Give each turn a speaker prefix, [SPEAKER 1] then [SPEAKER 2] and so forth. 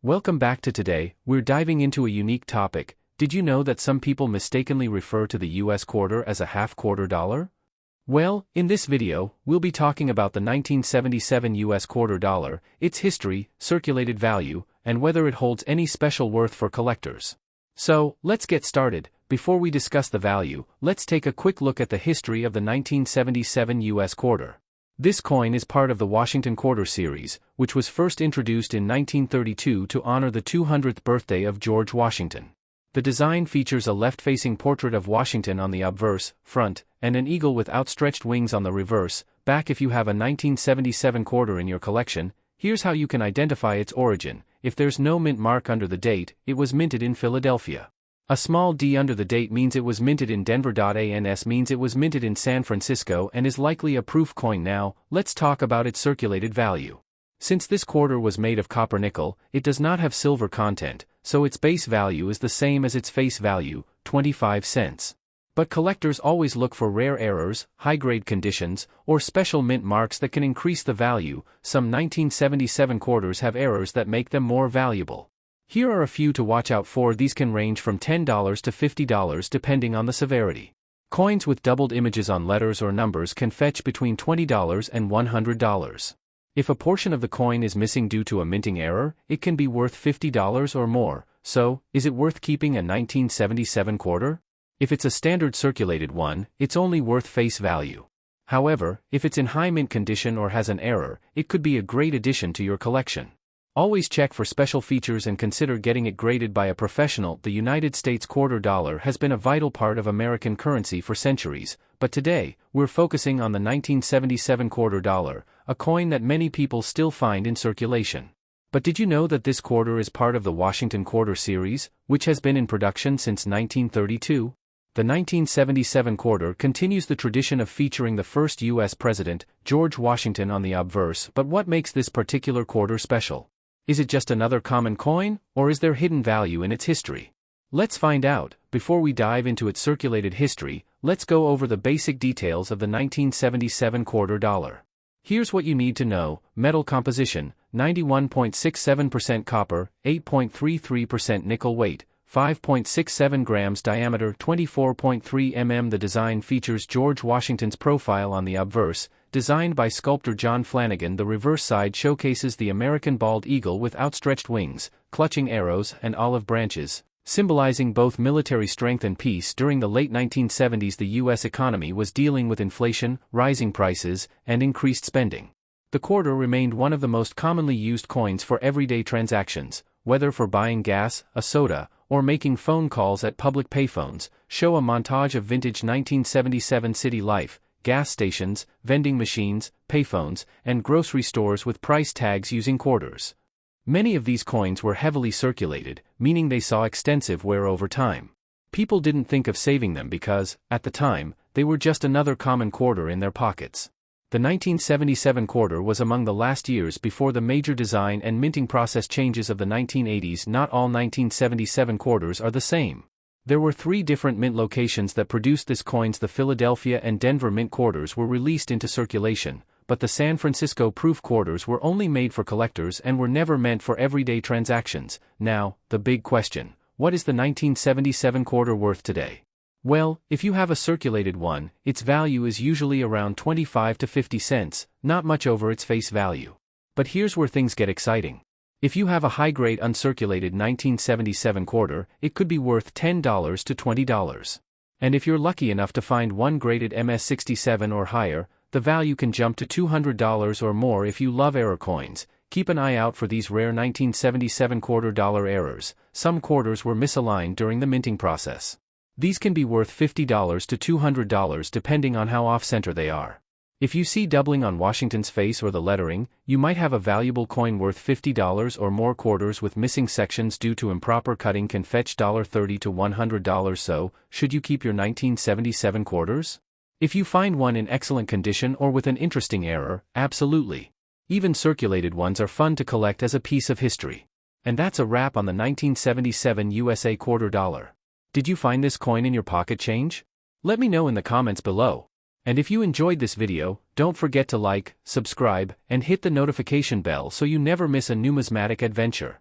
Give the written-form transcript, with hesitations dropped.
[SPEAKER 1] Welcome back to today. We're diving into a unique topic. Did you know that some people mistakenly refer to the US quarter as a half-quarter dollar? Well, in this video, we'll be talking about the 1977 US quarter dollar, its history, circulated value, and whether it holds any special worth for collectors. So, let's get started. Before we discuss the value, let's take a quick look at the history of the 1977 US quarter. This coin is part of the Washington Quarter series, which was first introduced in 1932 to honor the 200th birthday of George Washington. The design features a left-facing portrait of Washington on the obverse, front, and an eagle with outstretched wings on the reverse, back. If you have a 1977 quarter in your collection, here's how you can identify its origin. If there's no mint mark under the date, it was minted in Philadelphia. A small d under the date means it was minted in Denver. Ans means it was minted in San Francisco and is likely a proof coin. Now, let's talk about its circulated value. Since this quarter was made of copper nickel, it does not have silver content, so its base value is the same as its face value, 25 cents. But collectors always look for rare errors, high-grade conditions, or special mint marks that can increase the value. Some 1977 quarters have errors that make them more valuable. Here are a few to watch out for. These can range from $10 to $50 depending on the severity. Coins with doubled images on letters or numbers can fetch between $20 and $100. If a portion of the coin is missing due to a minting error, it can be worth $50 or more. So, is it worth keeping a 1977 quarter? If it's a standard circulated one, it's only worth face value. However, if it's in high mint condition or has an error, it could be a great addition to your collection. Always check for special features and consider getting it graded by a professional. The United States quarter dollar has been a vital part of American currency for centuries, but today, we're focusing on the 1977 quarter dollar, a coin that many people still find in circulation. But did you know that this quarter is part of the Washington Quarter series, which has been in production since 1932? The 1977 quarter continues the tradition of featuring the first U.S. president, George Washington, on the obverse. But what makes this particular quarter special? Is it just another common coin, or is there hidden value in its history? Let's find out. Before we dive into its circulated history, let's go over the basic details of the 1977 quarter dollar. Here's what you need to know. Metal composition: 91.67% copper, 8.33% nickel. Weight: 5.67 grams. Diameter: 24.3 mm. The design features George Washington's profile on the obverse, designed by sculptor John Flanagan. The reverse side showcases the American bald eagle with outstretched wings, clutching arrows and olive branches, symbolizing both military strength and peace. During the late 1970s, the U.S. economy was dealing with inflation, rising prices, and increased spending. The quarter remained one of the most commonly used coins for everyday transactions, whether for buying gas, a soda, or making phone calls at public payphones. Show a montage of vintage 1977 city life, gas stations, vending machines, payphones, and grocery stores with price tags using quarters. Many of these coins were heavily circulated, meaning they saw extensive wear over time. People didn't think of saving them because, at the time, they were just another common quarter in their pockets. The 1977 quarter was among the last years before the major design and minting process changes of the 1980s. Not all 1977 quarters are the same. There were 3 different mint locations that produced this coins. The Philadelphia and Denver mint quarters were released into circulation, but the San Francisco proof quarters were only made for collectors and were never meant for everyday transactions. Now, the big question: what is the 1977 quarter worth today? Well, if you have a circulated one, its value is usually around 25 to 50 cents, not much over its face value. But here's where things get exciting. If you have a high-grade uncirculated 1977 quarter, it could be worth $10 to $20. And if you're lucky enough to find one graded MS67 or higher, the value can jump to $200 or more. If you love error coins, keep an eye out for these rare 1977 quarter dollar errors. Some quarters were misaligned during the minting process. These can be worth $50 to $200 depending on how off-center they are. If you see doubling on Washington's face or the lettering, you might have a valuable coin worth $50 or more. Quarters with missing sections due to improper cutting can fetch $30 to $100. So, should you keep your 1977 quarters? If you find one in excellent condition or with an interesting error, absolutely. Even circulated ones are fun to collect as a piece of history. And that's a wrap on the 1977 USA quarter dollar. Did you find this coin in your pocket change? Let me know in the comments below. And if you enjoyed this video, don't forget to like, subscribe, and hit the notification bell so you never miss a numismatic adventure.